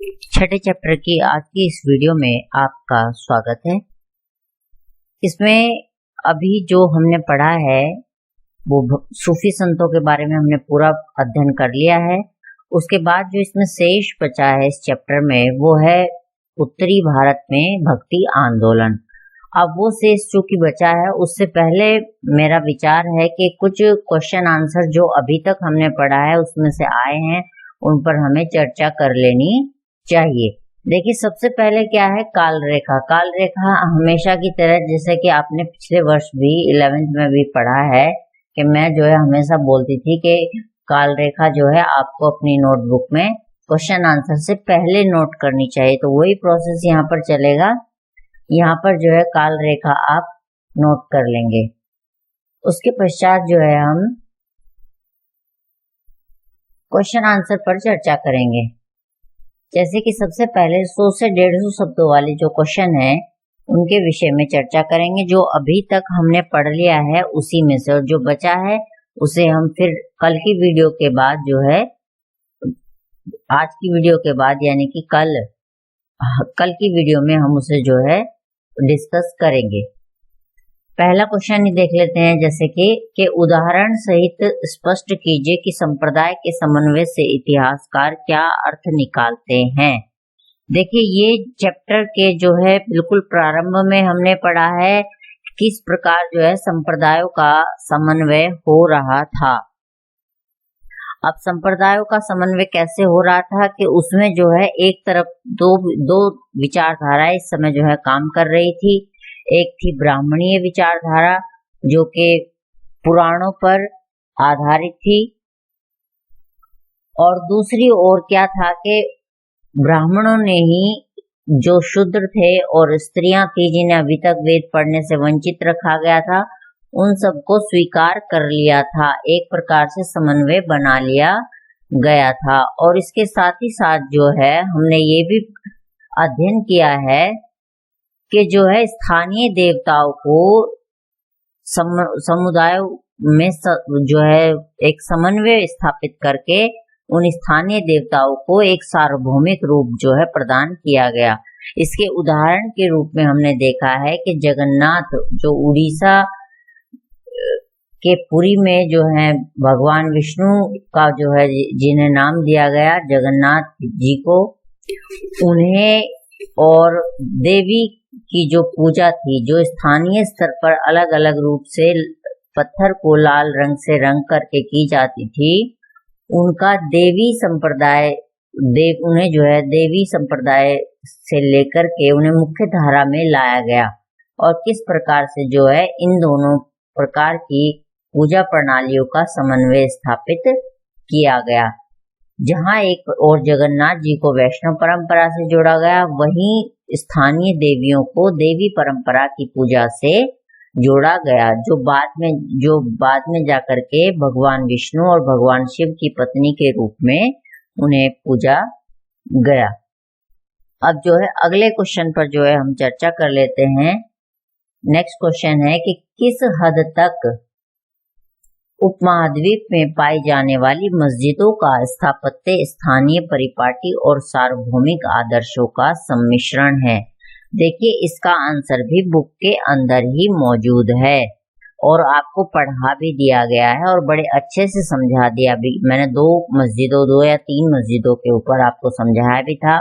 छठे चैप्टर की आज की इस वीडियो में आपका स्वागत है। इसमें अभी जो हमने पढ़ा है वो सूफी संतों के बारे में हमने पूरा अध्ययन कर लिया है। उसके बाद जो इसमें शेष बचा है इस चैप्टर में वो है उत्तरी भारत में भक्ति आंदोलन। अब वो शेष जो कि बचा है उससे पहले मेरा विचार है कि कुछ क्वेश्चन आंसर जो अभी तक हमने पढ़ा है उसमें से आए हैं उन पर हमें चर्चा कर लेनी चाहिए। देखिए सबसे पहले क्या है काल रेखा। काल रेखा हमेशा की तरह जैसे कि आपने पिछले वर्ष भी 11th में भी पढ़ा है कि मैं जो है हमेशा बोलती थी कि काल रेखा जो है आपको अपनी नोटबुक में क्वेश्चन आंसर से पहले नोट करनी चाहिए। तो वही प्रोसेस यहाँ पर चलेगा। यहाँ पर जो है काल रेखा आप नोट कर लेंगे। उसके पश्चात जो है हम क्वेश्चन आंसर पर चर्चा करेंगे। जैसे कि सबसे पहले 100 से 150 शब्दों वाले जो क्वेश्चन है उनके विषय में चर्चा करेंगे। जो अभी तक हमने पढ़ लिया है उसी में से, और जो बचा है उसे हम फिर कल की वीडियो के बाद जो है आज की वीडियो के बाद यानी कि कल की वीडियो में हम उसे जो है डिस्कस करेंगे। पहला क्वेश्चन ही देख लेते हैं जैसे कि उदाहरण सहित स्पष्ट कीजिए कि संप्रदाय के समन्वय से इतिहासकार क्या अर्थ निकालते हैं। देखिए ये चैप्टर के जो है बिल्कुल प्रारंभ में हमने पढ़ा है किस प्रकार जो है संप्रदायों का समन्वय हो रहा था। अब संप्रदायों का समन्वय कैसे हो रहा था कि उसमें जो है एक तरफ दो विचारधाराएं इस समय जो है काम कर रही थी। एक थी ब्राह्मणीय विचारधारा जो कि पुराणों पर आधारित थी, और दूसरी ओर क्या था कि ब्राह्मणों ने ही जो शूद्र थे और स्त्रियां थी जिन्हें अभी तक वेद पढ़ने से वंचित रखा गया था उन सबको स्वीकार कर लिया था। एक प्रकार से समन्वय बना लिया गया था। और इसके साथ ही साथ जो है हमने ये भी अध्ययन किया है कि जो है स्थानीय देवताओं को समुदायों में जो है एक समन्वय स्थापित करके उन स्थानीय देवताओं को एक सार्वभौमिक रूप जो है प्रदान किया गया। इसके उदाहरण के रूप में हमने देखा है कि जगन्नाथ जो उड़ीसा के पुरी में जो है भगवान विष्णु का जो है जिन्हें नाम दिया गया जगन्नाथ जी को, उन्हें और देवी की जो पूजा थी जो स्थानीय स्तर पर अलग अलग रूप से पत्थर को लाल रंग से रंग करके की जाती थी, उनका देवी संप्रदाय उन्हें जो है देवी संप्रदाय से लेकर के उन्हें मुख्य धारा में लाया गया। और किस प्रकार से जो है इन दोनों प्रकार की पूजा प्रणालियों का समन्वय स्थापित किया गया। जहाँ एक और जगन्नाथ जी को वैष्णव परंपरा से जोड़ा गया, वहीं स्थानीय देवियों को देवी परंपरा की पूजा से जोड़ा गया जो बाद में जाकर के भगवान विष्णु और भगवान शिव की पत्नी के रूप में उन्हें पूजा गया। अब जो है अगले क्वेश्चन पर जो है हम चर्चा कर लेते हैं। नेक्स्ट क्वेश्चन है कि किस हद तक उपमहाद्वीप में पाई जाने वाली मस्जिदों का स्थापत्य स्थानीय परिपाटी और सार्वभौमिक आदर्शों का सम्मिश्रण है। देखिए इसका आंसर भी बुक के अंदर ही मौजूद है और आपको पढ़ा भी दिया गया है और बड़े अच्छे से समझा दिया भी। मैंने दो या तीन मस्जिदों के ऊपर आपको समझाया भी था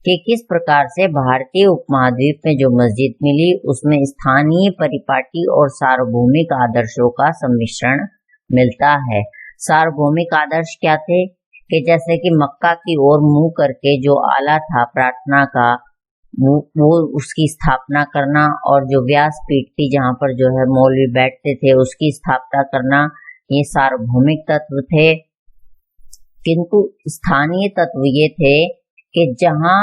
कि किस प्रकार से भारतीय उपमहाद्वीप में जो मस्जिद मिली उसमें स्थानीय परिपाटी और सार्वभौमिक आदर्शों का सम्मिश्रण मिलता है। सार्वभौमिक आदर्श क्या थे कि जैसे कि मक्का की ओर मुंह करके जो आला था प्रार्थना का वो उसकी स्थापना करना, और जो व्यासपीठ थी जहाँ पर जो है मौलवी बैठते थे उसकी स्थापना करना, ये सार्वभौमिक तत्व थे। किंतु स्थानीय तत्व ये थे कि जहाँ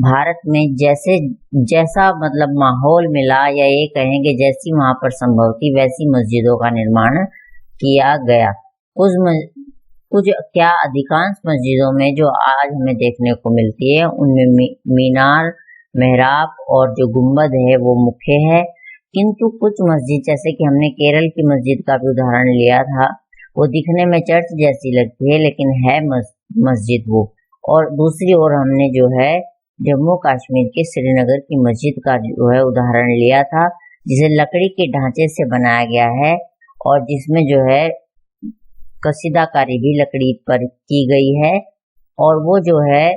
भारत में जैसा मतलब माहौल मिला या ये कहेंगे जैसी वहां पर संभव थी वैसी मस्जिदों का निर्माण किया गया। कुछ क्या अधिकांश मस्जिदों में जो आज हमें देखने को मिलती है उनमें मीनार, मेहराब और जो गुम्बद है वो मुख्य है। किंतु कुछ मस्जिद जैसे कि हमने केरल की मस्जिद का भी उदाहरण लिया था, वो दिखने में चर्च जैसी लगती है लेकिन है मस्जिद वो, और दूसरी ओर हमने जो है जम्मू कश्मीर के श्रीनगर की मस्जिद का जो है उदाहरण लिया था, जिसे लकड़ी के ढांचे से बनाया गया है और जिसमें जो है कसीदाकारी भी लकड़ी पर की गई है और वो जो है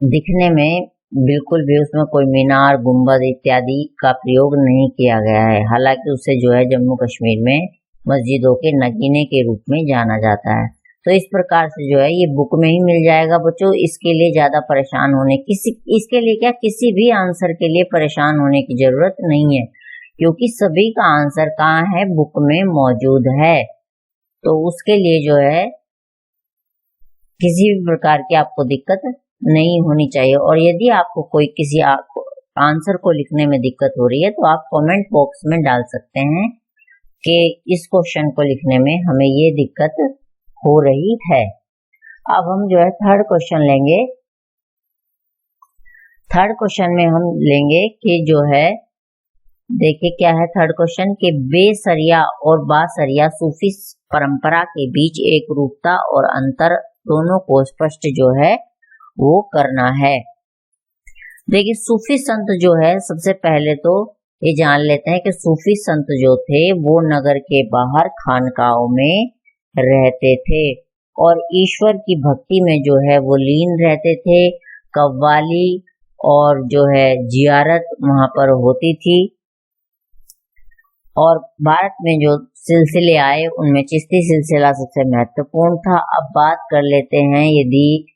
दिखने में बिल्कुल भी उसमें कोई मीनार, गुंबद इत्यादि का प्रयोग नहीं किया गया है। हालांकि उसे जो है जम्मू कश्मीर में मस्जिदों के नगीने के रूप में जाना जाता है। तो इस प्रकार से जो है ये बुक में ही मिल जाएगा बच्चों। इसके लिए ज्यादा परेशान होने इसके लिए क्या किसी भी आंसर के लिए परेशान होने की जरूरत नहीं है, क्योंकि सभी का आंसर कहाँ है, बुक में मौजूद है। तो उसके लिए जो है किसी भी प्रकार की आपको दिक्कत नहीं होनी चाहिए। और यदि आपको कोई किसी आंसर को लिखने में दिक्कत हो रही है तो आप कमेंट बॉक्स में डाल सकते हैं कि इस क्वेश्चन को लिखने में हमें ये दिक्कत हो रही है। अब हम जो है थर्ड क्वेश्चन लेंगे। थर्ड क्वेश्चन में हम लेंगे कि जो है देखिए क्या है थर्ड क्वेश्चन कि बेसरिया और बासरिया सूफी परंपरा के बीच एक रूपता और अंतर दोनों को स्पष्ट जो है वो करना है। देखिए सूफी संत जो है सबसे पहले तो ये जान लेते हैं कि सूफी संत जो थे वो नगर के बाहर खानकाहों में रहते थे और ईश्वर की भक्ति में जो है वो लीन रहते थे। कव्वाली और जो है जियारत वहां पर होती थी और भारत में जो सिलसिले आए उनमें चिश्ती सिलसिला सबसे महत्वपूर्ण था। अब बात कर लेते हैं यदि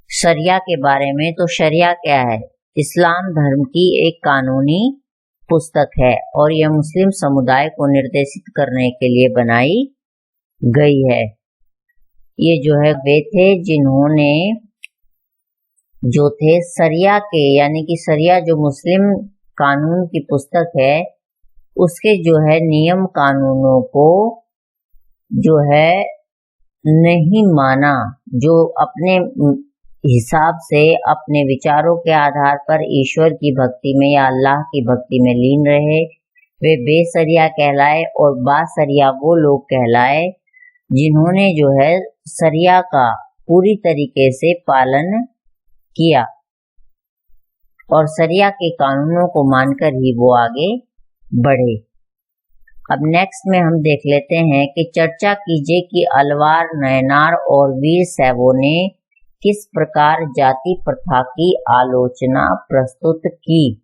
शरिया के बारे में, तो शरिया क्या है, इस्लाम धर्म की एक कानूनी पुस्तक है और यह मुस्लिम समुदाय को निर्देशित करने के लिए बनाई गई है। ये जो है वे थे जिन्होंने जो थे शरिया के यानी कि शरिया जो मुस्लिम कानून की पुस्तक है उसके जो है नियम कानूनों को जो है नहीं माना, जो अपने हिसाब से अपने विचारों के आधार पर ईश्वर की भक्ति में या अल्लाह की भक्ति में लीन रहे, वे बेसरिया कहलाए। और बासरिया वो लोग कहलाए जिन्होंने जो है सरिया का पूरी तरीके से पालन किया और सरिया के कानूनों को मानकर ही वो आगे बढ़े। अब नेक्स्ट में हम देख लेते हैं कि चर्चा कीजिए कि अलवार, नयनार और वीर सैवों ने किस प्रकार जाति प्रथा की आलोचना प्रस्तुत की।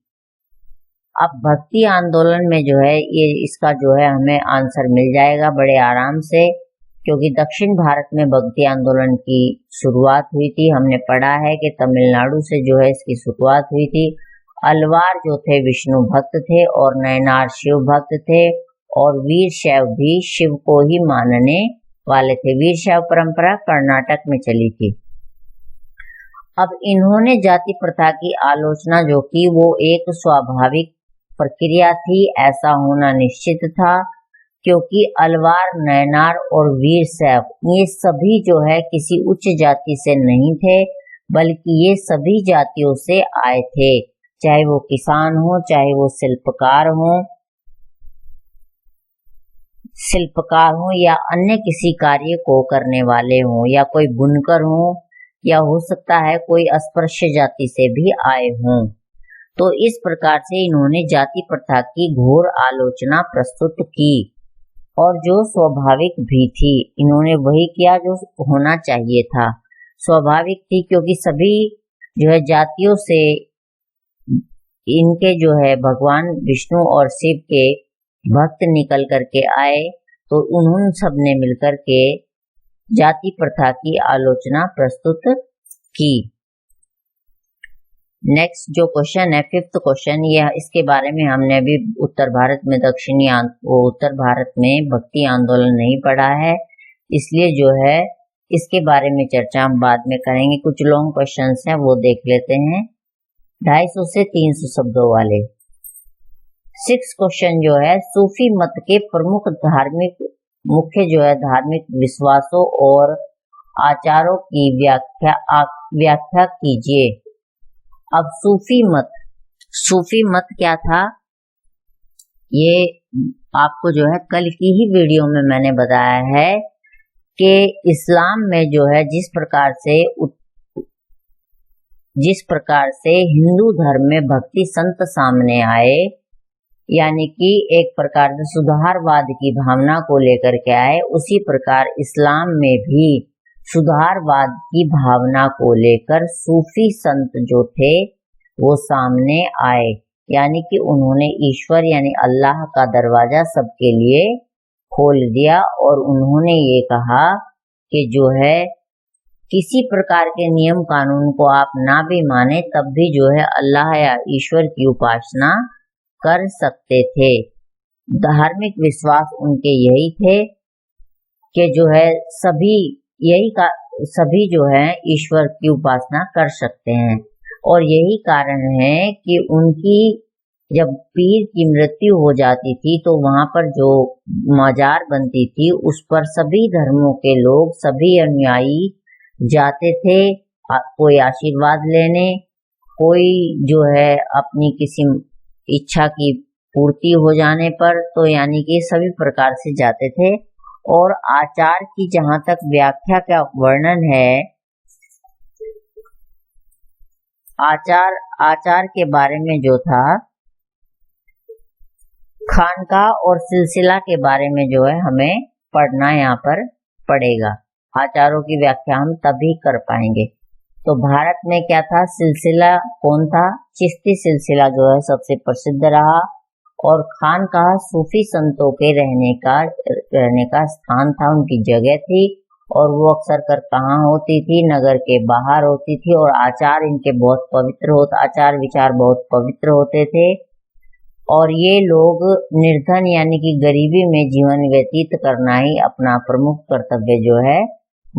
अब भक्ति आंदोलन में जो है ये इसका जो है हमें आंसर मिल जाएगा बड़े आराम से, क्योंकि दक्षिण भारत में भक्ति आंदोलन की शुरुआत हुई थी। हमने पढ़ा है कि तमिलनाडु से जो है इसकी शुरुआत हुई थी। अलवार जो थे विष्णु भक्त थे और नयनार शिव भक्त थे और वीर शैव भी शिव को ही मानने वाले थे। वीर शैव परंपरा कर्नाटक में चली थी। अब इन्होंने जाति प्रथा की आलोचना जो की वो एक स्वाभाविक प्रक्रिया थी, ऐसा होना निश्चित था, क्योंकि अलवार, नयनार और वीर शैव ये सभी जो है किसी उच्च जाति से नहीं थे, बल्कि ये सभी जातियों से आए थे, चाहे वो किसान हो, चाहे वो शिल्पकार हो या अन्य किसी कार्य को करने वाले हो या कोई बुनकर हो या हो सकता है कोई अस्पृश्य जाति से भी आए हों। तो इस प्रकार से इन्होंने जाति प्रथा की घोर आलोचना प्रस्तुत की और जो स्वाभाविक भी थी। इन्होंने वही किया जो होना चाहिए था, स्वाभाविक थी, क्योंकि सभी जो है जातियों से इनके जो है भगवान विष्णु और शिव के भक्त निकल करके आए, तो उन्होंने सबने मिलकर के जाति प्रथा की आलोचना प्रस्तुत की। नेक्स्ट जो क्वेश्चन है, फिफ्थ क्वेश्चन, यह इसके बारे में हमने अभी उत्तर भारत में उत्तर भारत में भक्ति आंदोलन नहीं पढ़ा है, इसलिए जो है इसके बारे में चर्चा हम बाद में करेंगे। कुछ लॉन्ग क्वेश्चंस हैं वो देख लेते हैं, 250 से 300 शब्दों वाले। 6 क्वेश्चन जो है, सूफी मत के प्रमुख मुख्य जो है धार्मिक विश्वासों और आचारों की व्याख्या कीजिए। अब सूफी मत क्या था, ये आपको जो है कल की ही वीडियो में मैंने बताया है कि इस्लाम में जो है जिस प्रकार से हिंदू धर्म में भक्ति संत सामने आए, यानी कि एक प्रकार से सुधारवाद की भावना को लेकर के आए, उसी प्रकार इस्लाम में भी सुधारवाद की भावना को लेकर सूफी संत जो थे वो सामने आए, यानी कि उन्होंने ईश्वर यानी अल्लाह का दरवाजा सबके लिए खोल दिया और उन्होंने ये कहा कि जो है किसी प्रकार के नियम कानून को आप ना भी माने तब भी जो है अल्लाह या ईश्वर की उपासना कर सकते थे। धार्मिक विश्वास उनके यही थे कि जो है सभी जो है ईश्वर की उपासना कर सकते हैं, और यही कारण है कि उनकी जब पीर की मृत्यु हो जाती थी तो वहां पर जो मजार बनती थी उस पर सभी धर्मों के लोग, सभी अनुयायी जाते थे, कोई आशीर्वाद लेने, कोई जो है अपनी किसी इच्छा की पूर्ति हो जाने पर, तो यानी कि सभी प्रकार से जाते थे। और आचार की जहां तक व्याख्या का वर्णन है, आचार के बारे में जो था, खानकाह और सिलसिला के बारे में जो है हमें पढ़ना यहाँ पर पड़ेगा। आचारों की व्याख्या हम तभी कर पाएंगे। तो भारत में क्या था, सिलसिला कौन था, चिश्ती सिलसिला जो है सबसे प्रसिद्ध रहा, और खानकाह सूफी संतों के रहने का स्थान था, उनकी जगह थी, और वो अक्सर कर कहाँ होती थी, नगर के बाहर होती थी, और आचार इनके बहुत पवित्र आचार विचार बहुत पवित्र होते थे। और ये लोग निर्धन यानी कि गरीबी में जीवन व्यतीत करना ही अपना प्रमुख कर्तव्य जो है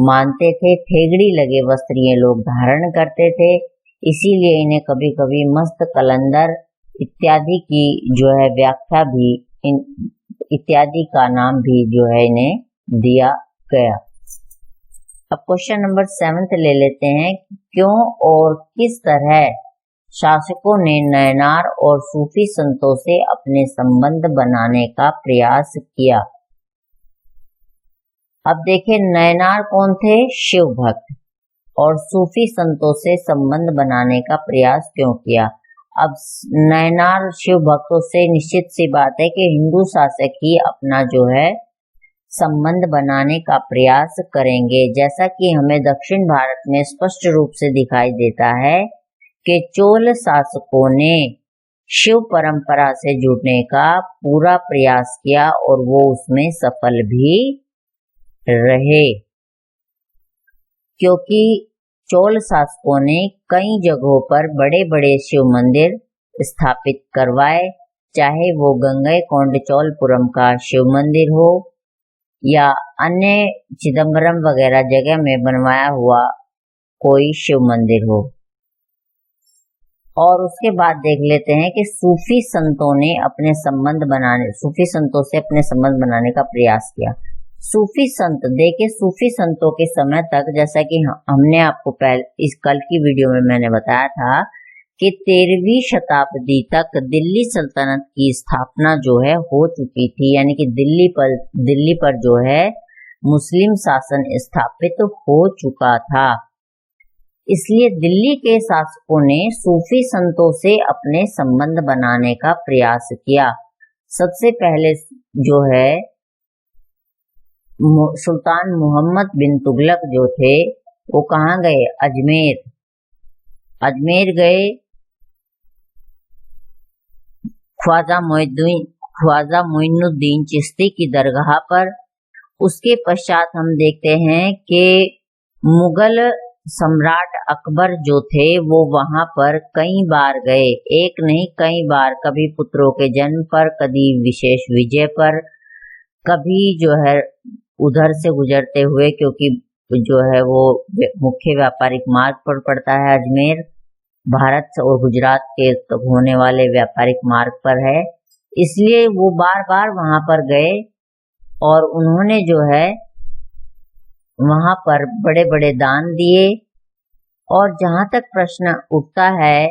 मानते थे। ठेगड़ी लगे वस्त्र ये लोग धारण करते थे, इसीलिए इन्हें कभी कभी मस्त कलंदर इत्यादि की जो है व्याख्या भी इत्यादि का नाम भी जो है इन्हें दिया गया। अब क्वेश्चन नंबर 7 ले लेते हैं। क्यों और किस तरह शासकों ने नयनार और सूफी संतों से अपने संबंध बनाने का प्रयास किया? अब देखिए, नयनार कौन थे, शिव भक्त, और सूफी संतों से संबंध बनाने का प्रयास क्यों किया? अब नयनार शिव भक्तों से निश्चित सी बात है कि हिंदू शासक ही अपना जो है संबंध बनाने का प्रयास करेंगे, जैसा कि हमें दक्षिण भारत में स्पष्ट रूप से दिखाई देता है कि चोल शासकों ने शिव परंपरा से जुड़ने का पूरा प्रयास किया और वो उसमें सफल भी रहे, क्योंकि चोल शासकों ने कई जगहों पर बड़े बड़े शिव मंदिर स्थापित करवाए, चाहे वो गंगईकोंड चोलपुरम का शिव मंदिर हो या अन्य चिदम्बरम वगैरह जगह में बनवाया हुआ कोई शिव मंदिर हो। और उसके बाद देख लेते हैं कि सूफी संतों से अपने संबंध बनाने का प्रयास किया। सूफी संत, देखिए सूफी संतों के समय तक, जैसा कि हमने आपको कल की वीडियो में मैंने बताया था कि 13वीं शताब्दी तक दिल्ली सल्तनत की स्थापना जो है हो चुकी थी, यानी कि दिल्ली पर जो है मुस्लिम शासन स्थापित हो चुका था। इसलिए दिल्ली के शासकों ने सूफी संतों से अपने संबंध बनाने का प्रयास किया। सबसे पहले जो है सुल्तान मोहम्मद बिन तुगलक जो थे वो कहाँ गए, अजमेर गए, ख्वाजा मोइनुद्दीन चिश्ती की दरगाह पर। उसके पश्चात हम देखते हैं कि मुगल सम्राट अकबर जो थे वो वहां पर कई बार गए, एक नहीं कई बार, कभी पुत्रों के जन्म पर, कभी विशेष विजय पर, कभी जो है उधर से गुजरते हुए, क्योंकि जो है वो मुख्य व्यापारिक मार्ग पर पड़ता है, अजमेर भारत और गुजरात के होने वाले व्यापारिक मार्ग पर है, इसलिए वो बार बार वहां पर गए और उन्होंने जो है वहां पर बड़े बड़े दान दिए। और जहां तक प्रश्न उठता है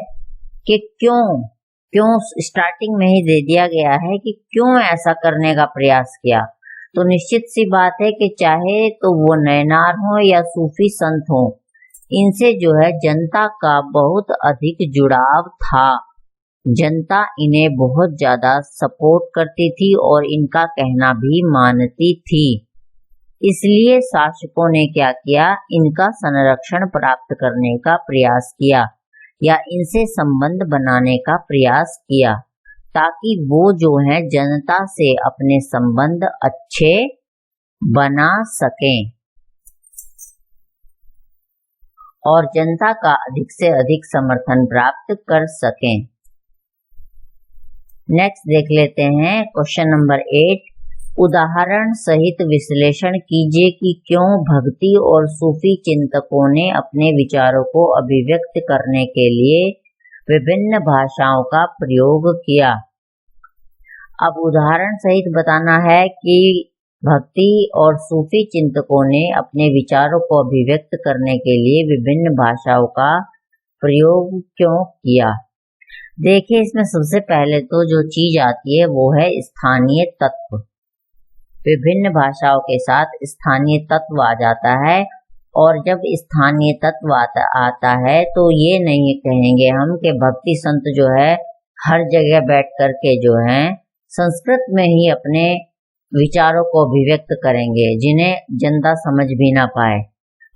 कि क्यों स्टार्टिंग में ही दे दिया गया है कि क्यों ऐसा करने का प्रयास किया, तो निश्चित सी बात है कि चाहे तो वो नयनार हो या सूफी संत हो, इनसे जो है जनता का बहुत अधिक जुड़ाव था। जनता इन्हें बहुत ज्यादा सपोर्ट करती थी और इनका कहना भी मानती थी। इसलिए शासकों ने क्या किया, इनका संरक्षण प्राप्त करने का प्रयास किया या इनसे संबंध बनाने का प्रयास किया, ताकि वो जो है जनता से अपने संबंध अच्छे बना सकें और जनता का अधिक से अधिक समर्थन प्राप्त कर सकें। नेक्स्ट देख लेते हैं क्वेश्चन नंबर 8। उदाहरण सहित विश्लेषण कीजिए कि क्यों भक्ति और सूफी चिंतकों ने अपने विचारों को अभिव्यक्त करने के लिए विभिन्न भाषाओं का प्रयोग किया। अब उदाहरण सहित बताना है कि भक्ति और सूफी चिंतकों ने अपने विचारों को अभिव्यक्त करने के लिए विभिन्न भाषाओं का प्रयोग क्यों किया। देखिए, इसमें सबसे पहले तो जो चीज आती है वो है स्थानीय तत्व। विभिन्न भाषाओं के साथ स्थानीय तत्व आ जाता है, और जब स्थानीय तत्व आता है तो ये नहीं कहेंगे हम कि भक्ति संत जो है हर जगह बैठ करके जो है संस्कृत में ही अपने विचारों को अभिव्यक्त करेंगे, जिन्हें जनता समझ भी ना पाए।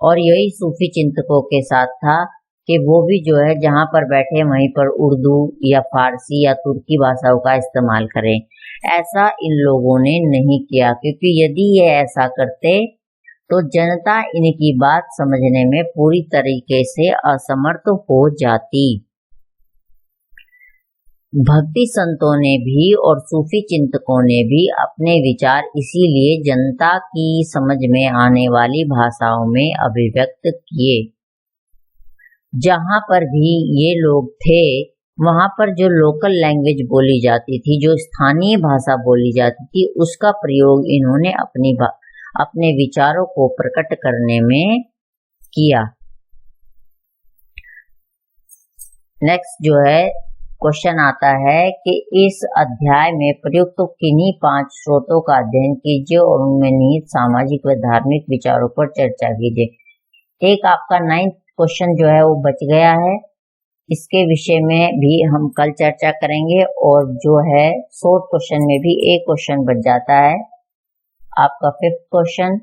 और यही सूफी चिंतकों के साथ था कि वो भी जो है जहाँ पर बैठे वहीं पर उर्दू या फारसी या तुर्की भाषाओं का इस्तेमाल करें। ऐसा इन लोगों ने नहीं किया, क्योंकि यदि ये ऐसा करते तो जनता इनकी बात समझने में पूरी तरीके से असमर्थ हो जाती। भक्ति संतों ने भी और सूफी चिंतकों ने भी अपने विचार इसीलिए जनता की समझ में आने वाली भाषाओं में अभिव्यक्त किए। जहां पर भी ये लोग थे वहां पर जो लोकल लैंग्वेज बोली जाती थी, जो स्थानीय भाषा बोली जाती थी, उसका प्रयोग इन्होंने अपने विचारों को प्रकट करने में किया। नेक्स्ट जो है क्वेश्चन आता है कि इस अध्याय में प्रयुक्त किन्हीं 5 स्रोतों का अध्ययन कीजिए और उनमें निहित सामाजिक व धार्मिक विचारों पर चर्चा कीजिए। एक आपका 9th क्वेश्चन जो है वो बच गया है, इसके विषय में भी हम कल चर्चा करेंगे। और जो है 4th क्वेश्चन में भी एक क्वेश्चन बच जाता है आपका 5th क्वेश्चन,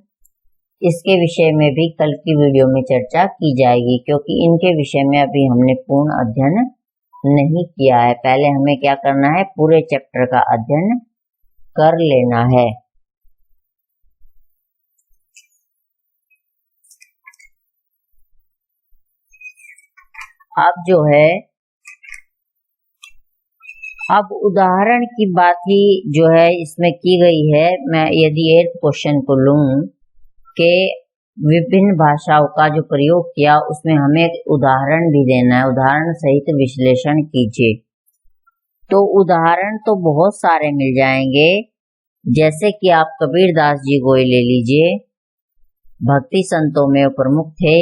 इसके विषय में भी कल की वीडियो में चर्चा की जाएगी, क्योंकि इनके विषय में अभी हमने पूर्ण अध्ययन नहीं किया है। पहले हमें क्या करना है, पूरे चैप्टर का अध्ययन कर लेना है। अब जो है अब उदाहरण की बात ही जो है इसमें की गई है। मैं यदि 8th क्वेश्चन को लूं कि विभिन्न भाषाओं का जो प्रयोग किया, उसमें हमें एक उदाहरण भी देना है। उदाहरण सहित विश्लेषण कीजिए। तो उदाहरण तो बहुत सारे मिल जाएंगे, जैसे कि आप कबीरदास जी को ले लीजिए, भक्ति संतों में प्रमुख थे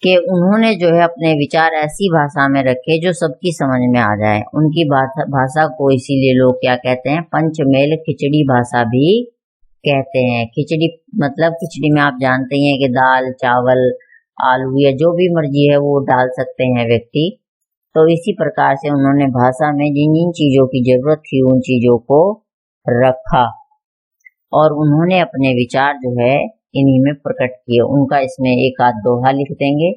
कि उन्होंने जो है अपने विचार ऐसी भाषा में रखे जो सबकी समझ में आ जाए। उनकी भाषा को इसीलिए लोग क्या कहते हैं, पंचमेल खिचड़ी भाषा भी कहते हैं। खिचड़ी मतलब खिचड़ी में आप जानते हैं कि दाल चावल आलू या जो भी मर्जी है वो डाल सकते हैं व्यक्ति। तो इसी प्रकार से उन्होंने भाषा में जिन जिन चीजों की जरूरत थी उन चीजों को रखा और उन्होंने अपने विचार जो है इन्हीं में प्रकट किए। उनका इसमें एक आध दोहा लिख देंगे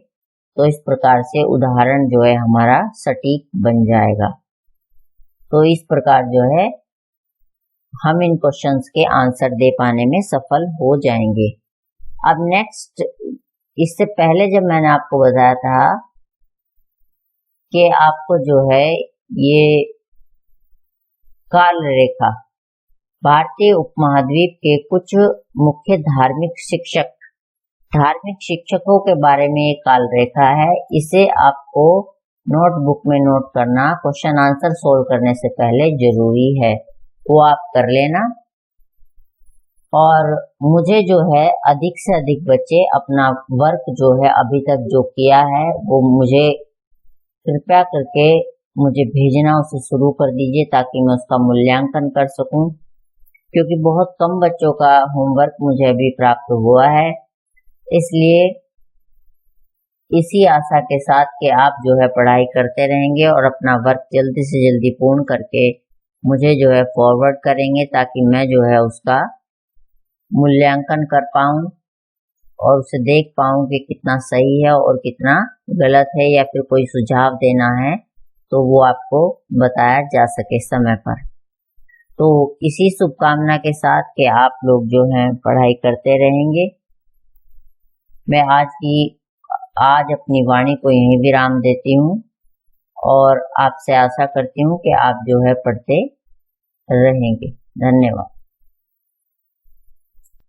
तो इस प्रकार से उदाहरण जो है हमारा सटीक बन जाएगा। तो इस प्रकार जो है हम इन क्वेश्चंस के आंसर दे पाने में सफल हो जाएंगे। अब नेक्स्ट, इससे पहले जब मैंने आपको बताया था कि आपको जो है ये काल रेखा, भारतीय उपमहाद्वीप के कुछ मुख्य धार्मिक शिक्षकों के बारे में एक काल रेखा है। इसे आपको नोटबुक में नोट करना क्वेश्चन आंसर सोल्व करने से पहले जरूरी है, वो आप कर लेना। और मुझे जो है अधिक से अधिक बच्चे अपना वर्क जो है अभी तक जो किया है वो मुझे कृपया करके मुझे भेजना, उसे शुरू कर दीजिए ताकि मैं उसका मूल्यांकन कर सकूं। क्योंकि बहुत कम बच्चों का होमवर्क मुझे अभी प्राप्त हुआ है, इसलिए इसी आशा के साथ कि आप जो है पढ़ाई करते रहेंगे और अपना वर्क जल्दी से जल्दी पूर्ण करके मुझे जो है फॉरवर्ड करेंगे, ताकि मैं जो है उसका मूल्यांकन कर पाऊँ और उसे देख पाऊँ कि कितना सही है और कितना गलत है, या फिर कोई सुझाव देना है तो वो आपको बताया जा सके समय पर। तो इसी शुभकामना के साथ कि आप लोग जो हैं पढ़ाई करते रहेंगे, मैं आज अपनी वाणी को यहीं विराम देती हूँ और आपसे आशा करती हूँ कि आप जो है पढ़ते रहेंगे। धन्यवाद।